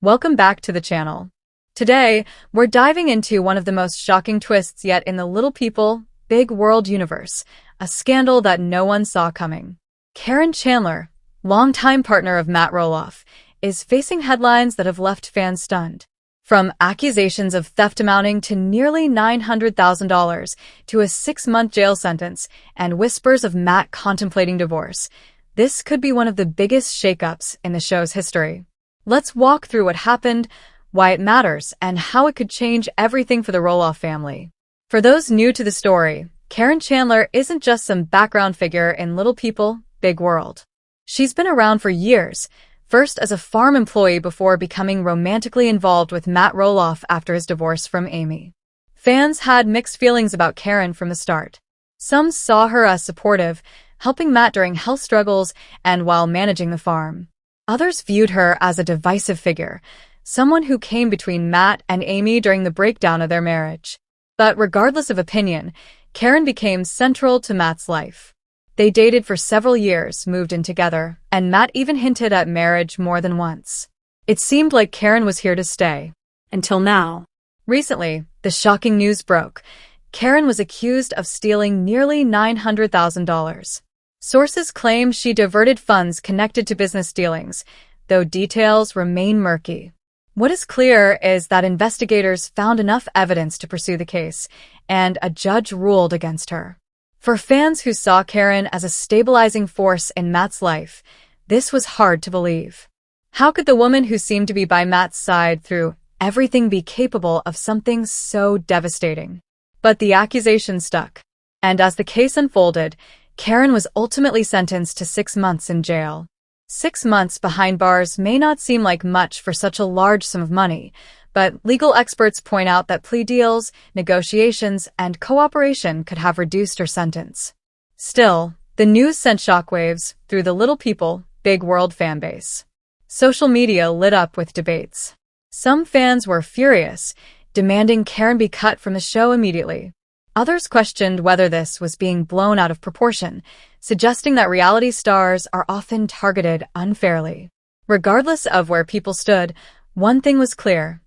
Welcome back to the channel. Today, we're diving into one of the most shocking twists yet in the Little People, Big World universe, a scandal that no one saw coming. Karen Chandler, longtime partner of Matt Roloff, is facing headlines that have left fans stunned. From accusations of theft amounting to nearly $900,000 to a 6-month jail sentence and whispers of Matt contemplating divorce, this could be one of the biggest shakeups in the show's history. Let's walk through what happened, why it matters, and how it could change everything for the Roloff family. For those new to the story, Karen Chandler isn't just some background figure in Little People, Big World. She's been around for years, first as a farm employee before becoming romantically involved with Matt Roloff after his divorce from Amy. Fans had mixed feelings about Karen from the start. Some saw her as supportive, helping Matt during health struggles and while managing the farm. Others viewed her as a divisive figure, someone who came between Matt and Amy during the breakdown of their marriage. But regardless of opinion, Karen became central to Matt's life. They dated for several years, moved in together, and Matt even hinted at marriage more than once. It seemed like Karen was here to stay. Until now. Recently, the shocking news broke. Karen was accused of stealing nearly $900,000. Sources claim she diverted funds connected to business dealings, though details remain murky. What is clear is that investigators found enough evidence to pursue the case, and a judge ruled against her. For fans who saw Karen as a stabilizing force in Matt's life, this was hard to believe. How could the woman who seemed to be by Matt's side through everything be capable of something so devastating? But the accusation stuck, and as the case unfolded, Karen was ultimately sentenced to 6 months in jail. 6 months behind bars may not seem like much for such a large sum of money, but legal experts point out that plea deals, negotiations, and cooperation could have reduced her sentence. Still, the news sent shockwaves through the Little People, Big World fanbase. Social media lit up with debates. Some fans were furious, demanding Karen be cut from the show immediately. Others questioned whether this was being blown out of proportion, suggesting that reality stars are often targeted unfairly. Regardless of where people stood, one thing was clear.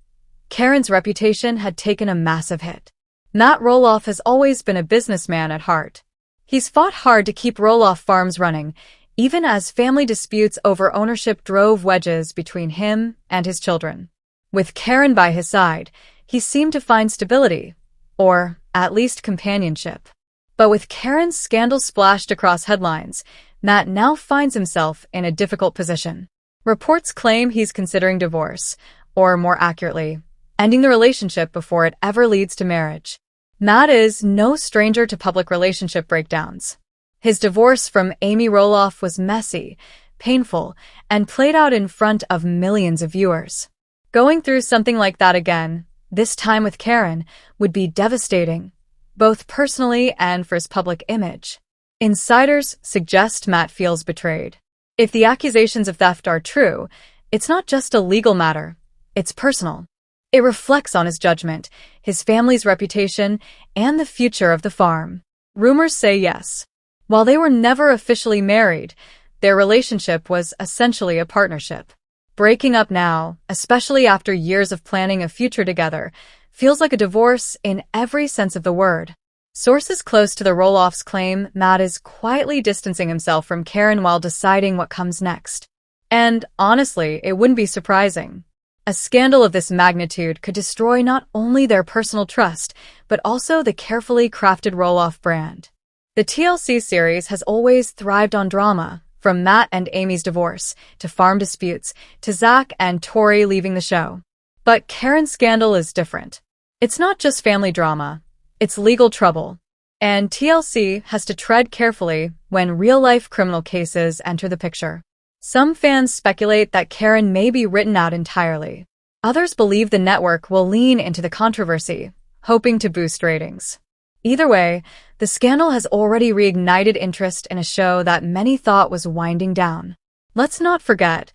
Karen's reputation had taken a massive hit. Matt Roloff has always been a businessman at heart. He's fought hard to keep Roloff Farms running, even as family disputes over ownership drove wedges between him and his children. With Karen by his side, he seemed to find stability, or at least companionship. But with Karen's scandal splashed across headlines, Matt now finds himself in a difficult position. Reports claim he's considering divorce, or more accurately, ending the relationship before it ever leads to marriage. Matt is no stranger to public relationship breakdowns. His divorce from Amy Roloff was messy, painful, and played out in front of millions of viewers. Going through something like that again, this time with Karen, would be devastating, both personally and for his public image. Insiders suggest Matt feels betrayed. If the accusations of theft are true, it's not just a legal matter, it's personal. It reflects on his judgment, his family's reputation, and the future of the farm. Rumors say yes. While they were never officially married, their relationship was essentially a partnership. Breaking up now, especially after years of planning a future together, feels like a divorce in every sense of the word. Sources close to the Roloffs claim Matt is quietly distancing himself from Karen while deciding what comes next. And honestly, it wouldn't be surprising. A scandal of this magnitude could destroy not only their personal trust, but also the carefully crafted Roloff brand. The TLC series has always thrived on drama, from Matt and Amy's divorce, to farm disputes, to Zach and Tori leaving the show. But Karen's scandal is different. It's not just family drama, it's legal trouble. And TLC has to tread carefully when real-life criminal cases enter the picture. Some fans speculate that Karen may be written out entirely. Others believe the network will lean into the controversy, hoping to boost ratings. Either way, the scandal has already reignited interest in a show that many thought was winding down. Let's not forget,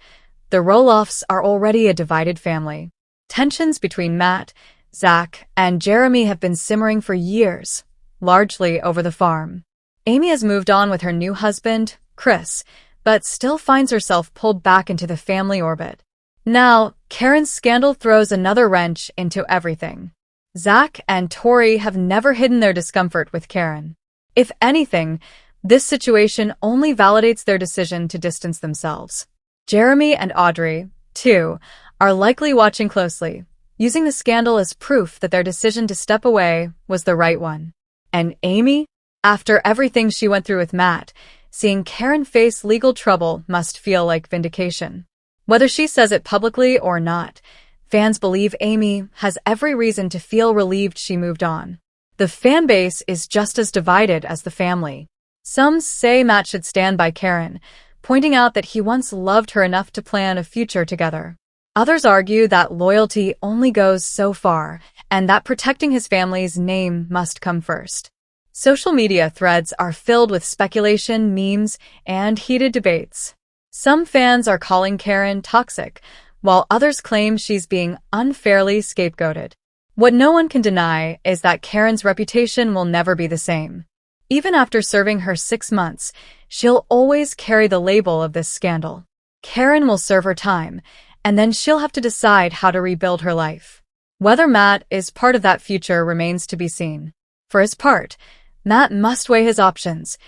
the Roloffs are already a divided family. Tensions between Matt, Zach, and Jeremy have been simmering for years, largely over the farm. Amy has moved on with her new husband, Chris, but still finds herself pulled back into the family orbit. Now, Karen's scandal throws another wrench into everything. Zach and Tori have never hidden their discomfort with Karen. If anything, this situation only validates their decision to distance themselves. Jeremy and Audrey, too, are likely watching closely, using the scandal as proof that their decision to step away was the right one. And Amy? After everything she went through with Matt, seeing Karen face legal trouble must feel like vindication. Whether she says it publicly or not, fans believe Amy has every reason to feel relieved she moved on. The fan base is just as divided as the family. Some say Matt should stand by Karen, pointing out that he once loved her enough to plan a future together. Others argue that loyalty only goes so far, and that protecting his family's name must come first. Social media threads are filled with speculation, memes, and heated debates. Some fans are calling Karen toxic, while others claim she's being unfairly scapegoated. What no one can deny is that Karen's reputation will never be the same. Even after serving her 6 months, she'll always carry the label of this scandal. Karen will serve her time, and then she'll have to decide how to rebuild her life. Whether Matt is part of that future remains to be seen. For his part, Matt must weigh his options.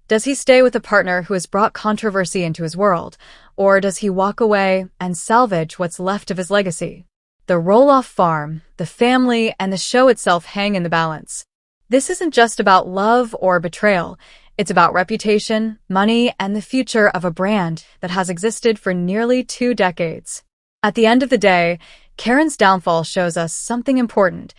Does he stay with a partner who has brought controversy into his world, or does he walk away and salvage what's left of his legacy? The roll-off farm, the family, and the show itself hang in the balance. This isn't just about love or betrayal. It's about reputation, money, and the future of a brand that has existed for nearly 2 decades. At the end of the day, Karen's downfall shows us something important.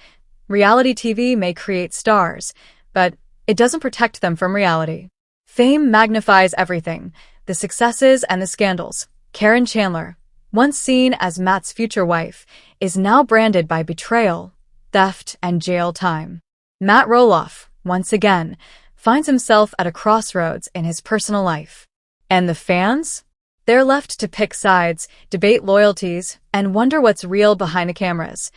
Reality TV may create stars, but it doesn't protect them from reality. Fame magnifies everything, the successes and the scandals. Karen Chandler, once seen as Matt's future wife, is now branded by betrayal, theft, and jail time. Matt Roloff, once again, finds himself at a crossroads in his personal life. And the fans? They're left to pick sides, debate loyalties, and wonder what's real behind the cameras.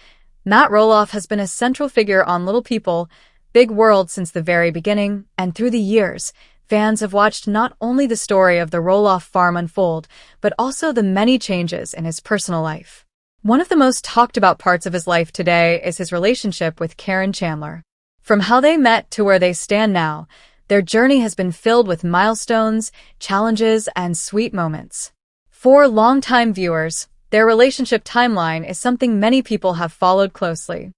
Matt Roloff has been a central figure on Little People, Big World since the very beginning, and through the years, fans have watched not only the story of the Roloff farm unfold, but also the many changes in his personal life. One of the most talked about parts of his life today is his relationship with Karen Chandler. From how they met to where they stand now, their journey has been filled with milestones, challenges, and sweet moments. For longtime viewers, their relationship timeline is something many people have followed closely.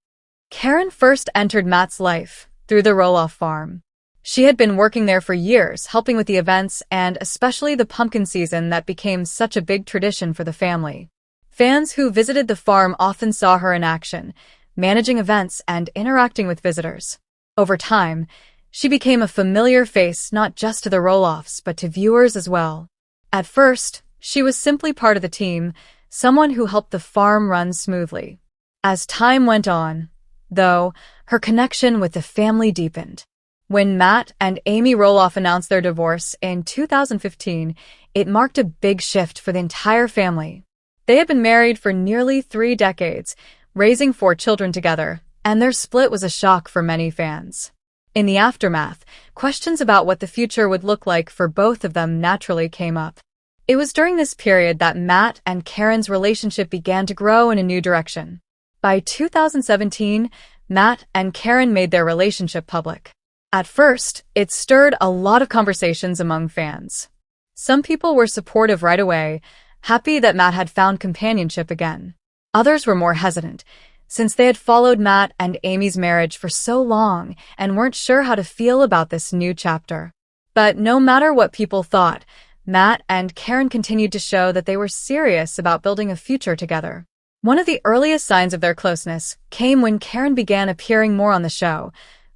Karen first entered Matt's life through the Roloff farm. She had been working there for years, helping with the events and especially the pumpkin season that became such a big tradition for the family. Fans who visited the farm often saw her in action, managing events and interacting with visitors. Over time, she became a familiar face not just to the Roloffs but to viewers as well. At first, she was simply part of the team, someone who helped the farm run smoothly. As time went on, though, her connection with the family deepened. When Matt and Amy Roloff announced their divorce in 2015, it marked a big shift for the entire family. They had been married for nearly 3 decades, raising 4 children together, and their split was a shock for many fans. In the aftermath, questions about what the future would look like for both of them naturally came up. It was during this period that Matt and Karen's relationship began to grow in a new direction. By 2017, Matt and Karen made their relationship public. At first, it stirred a lot of conversations among fans. Some people were supportive right away, happy that Matt had found companionship again. Others were more hesitant, since they had followed Matt and Amy's marriage for so long and weren't sure how to feel about this new chapter. But no matter what people thought, Matt and Karen continued to show that they were serious about building a future together. One of the earliest signs of their closeness came when Karen began appearing more on the show,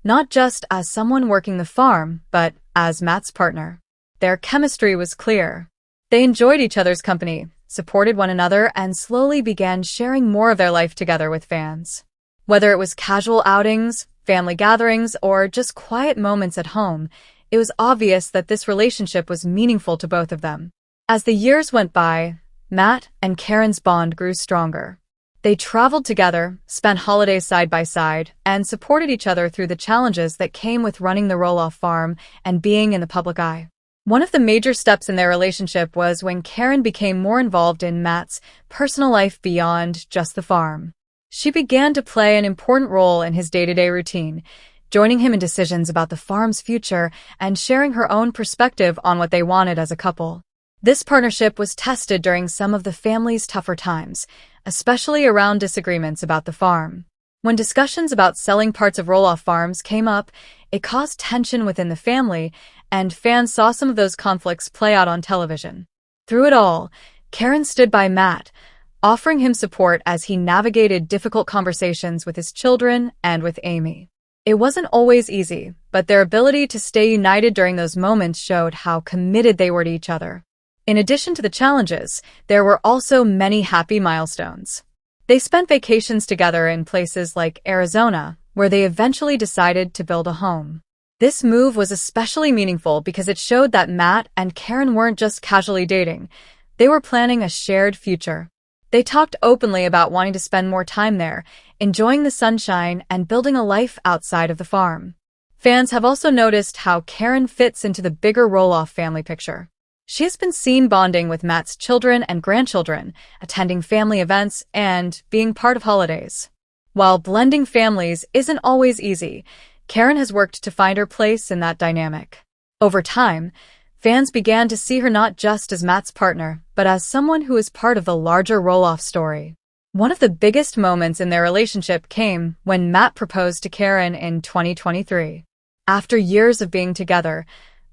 not just as someone working the farm, but as Matt's partner. Their chemistry was clear. They enjoyed each other's company, supported one another, and slowly began sharing more of their life together with fans. Whether it was casual outings, family gatherings, or just quiet moments at home, it was obvious that this relationship was meaningful to both of them. As the years went by, Matt and Karen's bond grew stronger. They traveled together, spent holidays side by side, and supported each other through the challenges that came with running the Roloff farm and being in the public eye. One of the major steps in their relationship was when Karen became more involved in Matt's personal life beyond just the farm. She began to play an important role in his day-to-day routine, joining him in decisions about the farm's future and sharing her own perspective on what they wanted as a couple. This partnership was tested during some of the family's tougher times, especially around disagreements about the farm. When discussions about selling parts of roll-off farms came up, it caused tension within the family, and fans saw some of those conflicts play out on television. Through it all, Karen stood by Matt, offering him support as he navigated difficult conversations with his children and with Amy. It wasn't always easy, but their ability to stay united during those moments showed how committed they were to each other. In addition to the challenges, there were also many happy milestones. They spent vacations together in places like Arizona, where they eventually decided to build a home. This move was especially meaningful because it showed that Matt and Karen weren't just casually dating. They were planning a shared future. They talked openly about wanting to spend more time there, enjoying the sunshine and building a life outside of the farm. Fans have also noticed how Karen fits into the bigger roll-off family picture. She has been seen bonding with Matt's children and grandchildren, attending family events, and being part of holidays. While blending families isn't always easy, Karen has worked to find her place in that dynamic. Over time, fans began to see her not just as Matt's partner, but as someone who is part of the larger roll-off story. One of the biggest moments in their relationship came when Matt proposed to Karen in 2023. After years of being together,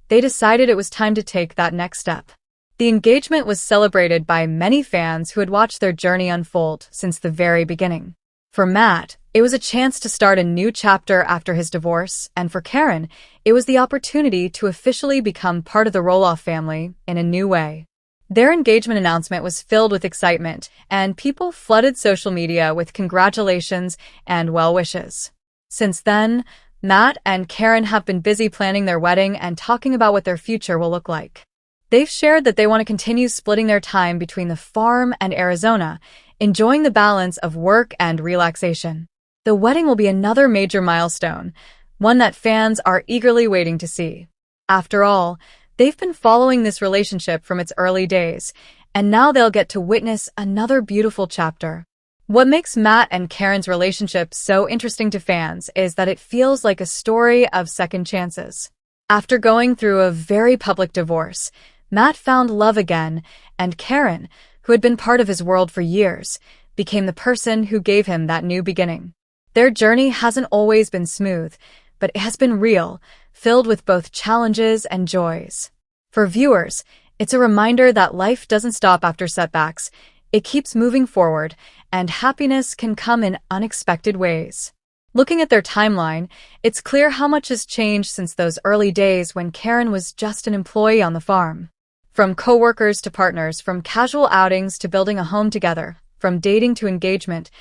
they decided it was time to take that next step. The engagement was celebrated by many fans who had watched their journey unfold since the very beginning. For Matt, it was a chance to start a new chapter after his divorce, and for Karen, it was the opportunity to officially become part of the roll-off family in a new way. Their engagement announcement was filled with excitement, and people flooded social media with congratulations and well wishes. Since then, Matt and Karen have been busy planning their wedding and talking about what their future will look like. They've shared that they want to continue splitting their time between the farm and Arizona, enjoying the balance of work and relaxation. The wedding will be another major milestone, one that fans are eagerly waiting to see. After all, they've been following this relationship from its early days, and now they'll get to witness another beautiful chapter. What makes Matt and Karen's relationship so interesting to fans is that it feels like a story of second chances. After going through a very public divorce, Matt found love again, and Karen, who had been part of his world for years, became the person who gave him that new beginning. Their journey hasn't always been smooth, but it has been real, filled with both challenges and joys. For viewers, it's a reminder that life doesn't stop after setbacks. It keeps moving forward, and happiness can come in unexpected ways. Looking at their timeline, it's clear how much has changed since those early days when Karen was just an employee on the farm. From co-workers to partners, from casual outings to building a home together, from dating to engagement,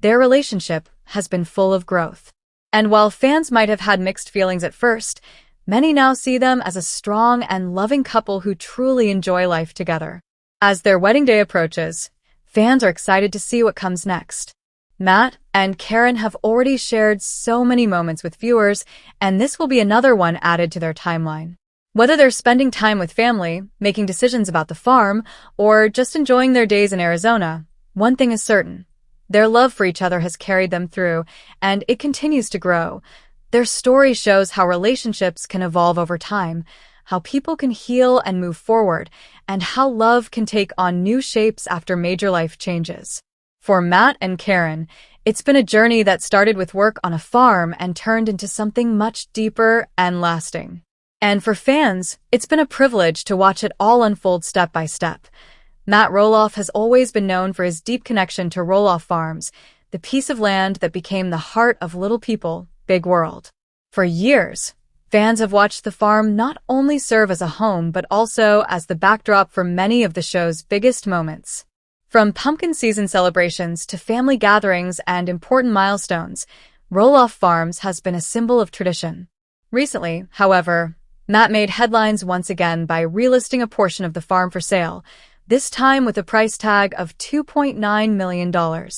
their relationship has been full of growth. And while fans might have had mixed feelings at first, many now see them as a strong and loving couple who truly enjoy life together. As their wedding day approaches, fans are excited to see what comes next. Matt and Karen have already shared so many moments with viewers, and this will be another one added to their timeline. Whether they're spending time with family, making decisions about the farm, or just enjoying their days in Arizona, one thing is certain. Their love for each other has carried them through, and it continues to grow. Their story shows how relationships can evolve over time, how people can heal and move forward, and how love can take on new shapes after major life changes. For Matt and Karen, it's been a journey that started with work on a farm and turned into something much deeper and lasting. And for fans, it's been a privilege to watch it all unfold step by step. Matt Roloff has always been known for his deep connection to Roloff Farms, the piece of land that became the heart of Little People, Big World. For years, fans have watched the farm not only serve as a home but also as the backdrop for many of the show's biggest moments. From pumpkin season celebrations to family gatherings and important milestones, Roloff Farms has been a symbol of tradition. Recently, however, Matt made headlines once again by relisting a portion of the farm for sale, this time with a price tag of $2.9 million.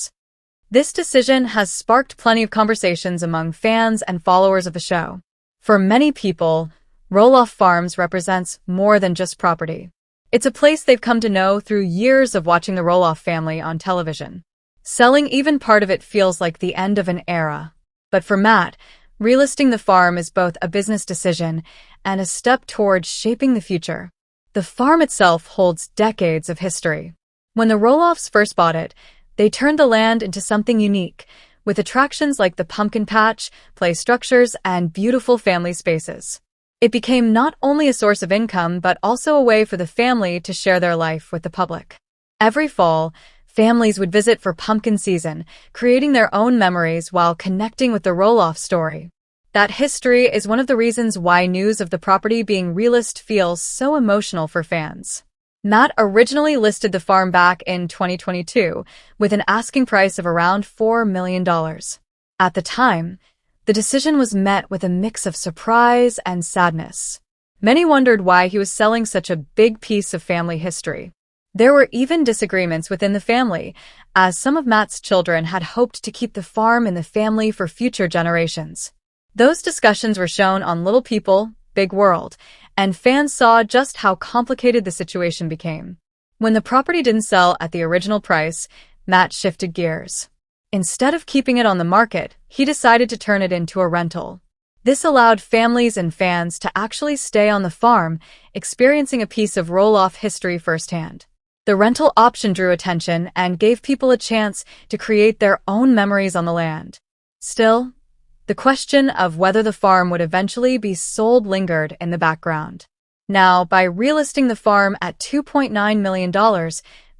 This decision has sparked plenty of conversations among fans and followers of the show. For many people, Roloff Farms represents more than just property. It's a place they've come to know through years of watching the Roloff family on television. Selling even part of it feels like the end of an era. But for Matt, relisting the farm is both a business decision and a step towards shaping the future. The farm itself holds decades of history. When the Roloffs first bought it, they turned the land into something unique, with attractions like the pumpkin patch, play structures, and beautiful family spaces. It became not only a source of income, but also a way for the family to share their life with the public. Every fall, families would visit for pumpkin season, creating their own memories while connecting with the Roloff story. That history is one of the reasons why news of the property being relisted feels so emotional for fans. Matt originally listed the farm back in 2022 with an asking price of around $4 million. At the time, the decision was met with a mix of surprise and sadness. Many wondered why he was selling such a big piece of family history. There were even disagreements within the family, as some of Matt's children had hoped to keep the farm in the family for future generations. Those discussions were shown on Little People, Big World, and fans saw just how complicated the situation became. When the property didn't sell at the original price, Matt shifted gears. Instead of keeping it on the market, he decided to turn it into a rental. This allowed families and fans to actually stay on the farm, experiencing a piece of Roloff history firsthand. The rental option drew attention and gave people a chance to create their own memories on the land. Still, the question of whether the farm would eventually be sold lingered in the background. Now, by relisting the farm at $2.9 million,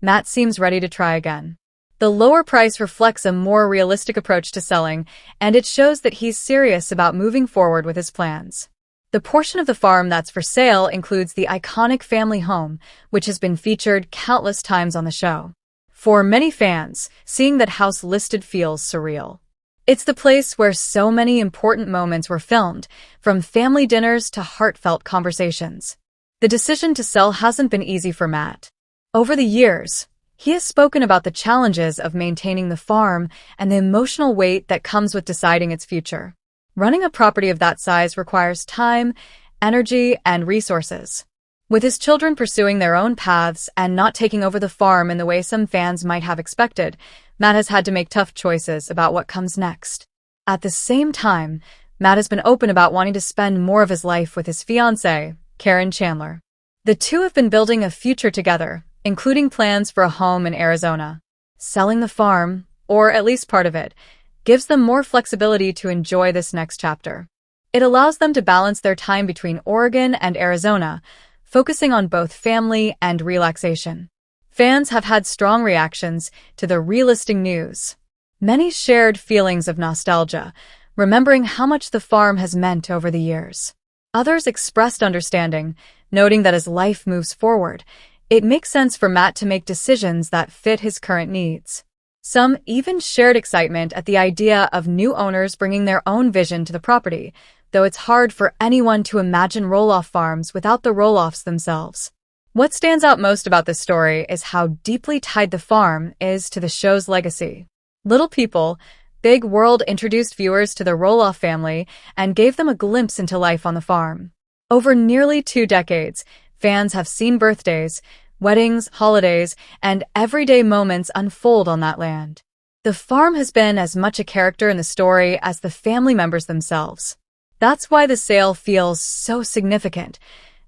Matt seems ready to try again. The lower price reflects a more realistic approach to selling, and it shows that he's serious about moving forward with his plans. The portion of the farm that's for sale includes the iconic family home, which has been featured countless times on the show. For many fans, seeing that house listed feels surreal. It's the place where so many important moments were filmed, from family dinners to heartfelt conversations. The decision to sell hasn't been easy for Matt. Over the years, he has spoken about the challenges of maintaining the farm and the emotional weight that comes with deciding its future. Running a property of that size requires time, energy, and resources. With his children pursuing their own paths and not taking over the farm in the way some fans might have expected, Matt has had to make tough choices about what comes next. At the same time, Matt has been open about wanting to spend more of his life with his fiancée, Karen Chandler. The two have been building a future together, including plans for a home in Arizona. Selling the farm, or at least part of it, gives them more flexibility to enjoy this next chapter. It allows them to balance their time between Oregon and Arizona, focusing on both family and relaxation. Fans have had strong reactions to the relisting news. Many shared feelings of nostalgia, remembering how much the farm has meant over the years. Others expressed understanding, noting that as life moves forward, it makes sense for Matt to make decisions that fit his current needs. Some even shared excitement at the idea of new owners bringing their own vision to the property, though it's hard for anyone to imagine Roloff Farms without the Roloffs themselves. What stands out most about this story is how deeply tied the farm is to the show's legacy. Little People, Big World introduced viewers to the Roloff family and gave them a glimpse into life on the farm. Over nearly 2 decades, fans have seen birthdays, weddings, holidays, and everyday moments unfold on that land. The farm has been as much a character in the story as the family members themselves. That's why the sale feels so significant.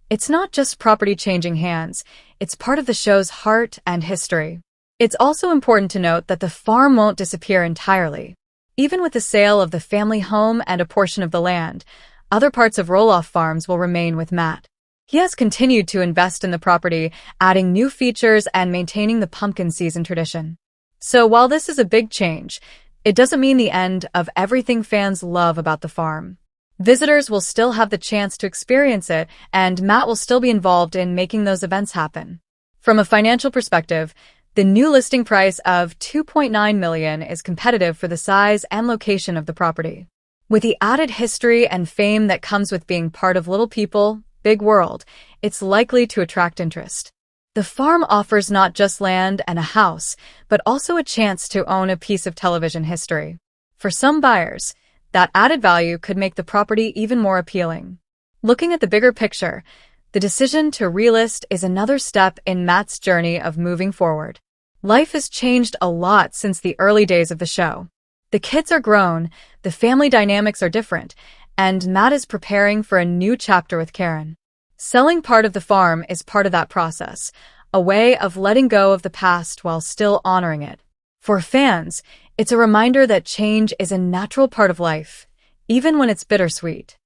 It's not just property changing hands, it's part of the show's heart and history. It's also important to note that the farm won't disappear entirely. Even with the sale of the family home and a portion of the land, other parts of Roloff Farms will remain with Matt. He has continued to invest in the property, adding new features and maintaining the pumpkin season tradition. So while this is a big change, it doesn't mean the end of everything fans love about the farm. Visitors will still have the chance to experience it, and Matt will still be involved in making those events happen. From a financial perspective, the new listing price of $2.9 million is competitive for the size and location of the property. With the added history and fame that comes with being part of Little People, Big World, it's likely to attract interest. The farm offers not just land and a house, but also a chance to own a piece of television history. For some buyers, that added value could make the property even more appealing. Looking at the bigger picture, the decision to relist is another step in Matt's journey of moving forward. Life has changed a lot since the early days of the show. The kids are grown, the family dynamics are different, and Matt is preparing for a new chapter with Karen. Selling part of the farm is part of that process, a way of letting go of the past while still honoring it. For fans, it's a reminder that change is a natural part of life, even when it's bittersweet.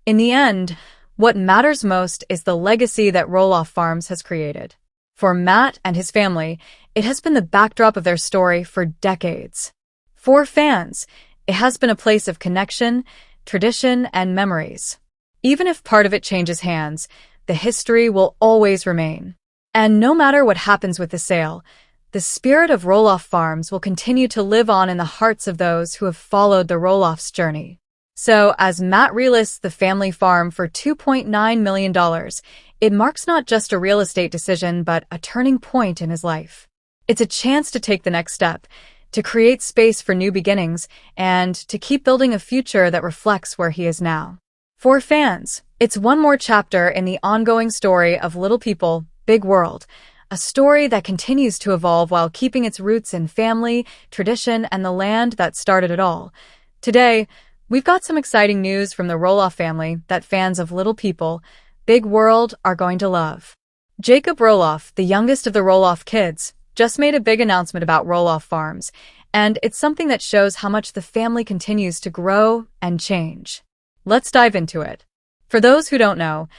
In the end, what matters most is the legacy that Roll-Off Farms has created. For Matt and his family, it has been the backdrop of their story for decades. For fans, it has been a place of connection, tradition, and memories. Even if part of it changes hands, the history will always remain. And no matter what happens with the sale, the spirit of Roll-Off Farms will continue to live on in the hearts of those who have followed the Roll-Off's journey. So, as Matt relists the family farm for $2.9 million, it marks not just a real estate decision, but a turning point in his life. It's a chance to take the next step, to create space for new beginnings, and to keep building a future that reflects where he is now. For fans, it's one more chapter in the ongoing story of Little People, Big World, a story that continues to evolve while keeping its roots in family, tradition, and the land that started it all. Today, we've got some exciting news from the Roll-Off family that fans of Little People, Big World are going to love. Jacob Roll-Off, the youngest of the Roll-Off kids, just made a big announcement about Roll-Off Farms, and it's something that shows how much the family continues to grow and change. Let's dive into it. For those who don't know,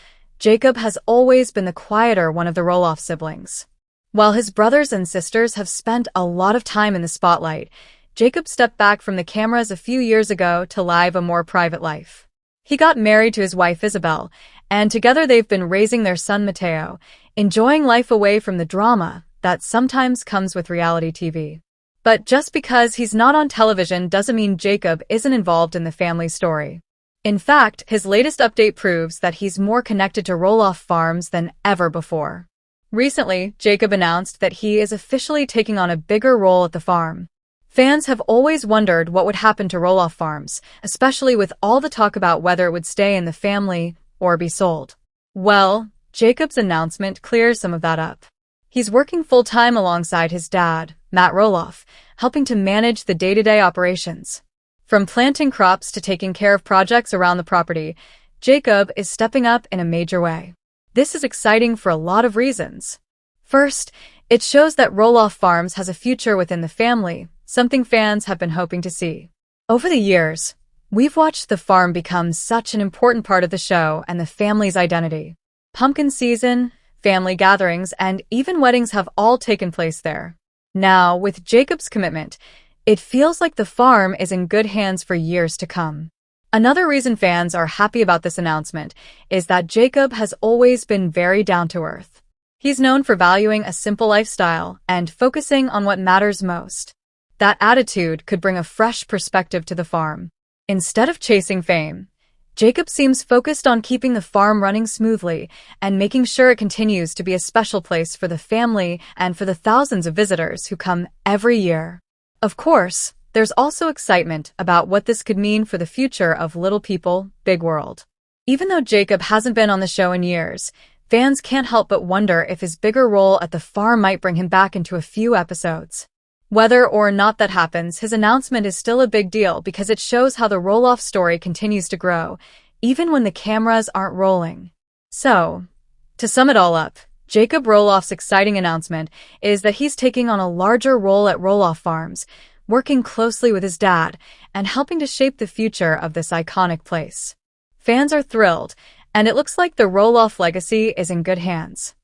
Jacob has always been the quieter one of the Roll-Off siblings. While his brothers and sisters have spent a lot of time in the spotlight, Jacob stepped back from the cameras a few years ago to live a more private life. He got married to his wife Isabel, and together they've been raising their son Mateo, enjoying life away from the drama that sometimes comes with reality TV. But just because he's not on television doesn't mean Jacob isn't involved in the family story. In fact, his latest update proves that he's more connected to Roll-Off Farms than ever before. Recently, Jacob announced that he is officially taking on a bigger role at the farm. Fans have always wondered what would happen to Roll-Off Farms, especially with all the talk about whether it would stay in the family or be sold. Well, Jacob's announcement clears some of that up. He's working full-time alongside his dad, Matt Roll-Off, helping to manage the day-to-day operations. From planting crops to taking care of projects around the property, Jacob is stepping up in a major way. This is exciting for a lot of reasons. First, it shows that Roll-Off Farms has a future within the family, something fans have been hoping to see. Over the years, we've watched the farm become such an important part of the show and the family's identity. Pumpkin season, family gatherings, and even weddings have all taken place there. Now, with Jacob's commitment, it feels like the farm is in good hands for years to come. Another reason fans are happy about this announcement is that Jacob has always been very down-to-earth. He's known for valuing a simple lifestyle and focusing on what matters most. That attitude could bring a fresh perspective to the farm. Instead of chasing fame, Jacob seems focused on keeping the farm running smoothly and making sure it continues to be a special place for the family and for the thousands of visitors who come every year. Of course, there's also excitement about what this could mean for the future of Little People, Big World. Even though Jacob hasn't been on the show in years, fans can't help but wonder if his bigger role at the farm might bring him back into a few episodes. Whether or not that happens, his announcement is still a big deal because it shows how the Roll-Off story continues to grow, even when the cameras aren't rolling. So, to sum it all up, Jacob Roll-Off's exciting announcement is that he's taking on a larger role at Roll-Off Farms, working closely with his dad and helping to shape the future of this iconic place. Fans are thrilled, and it looks like the Roll-Off legacy is in good hands.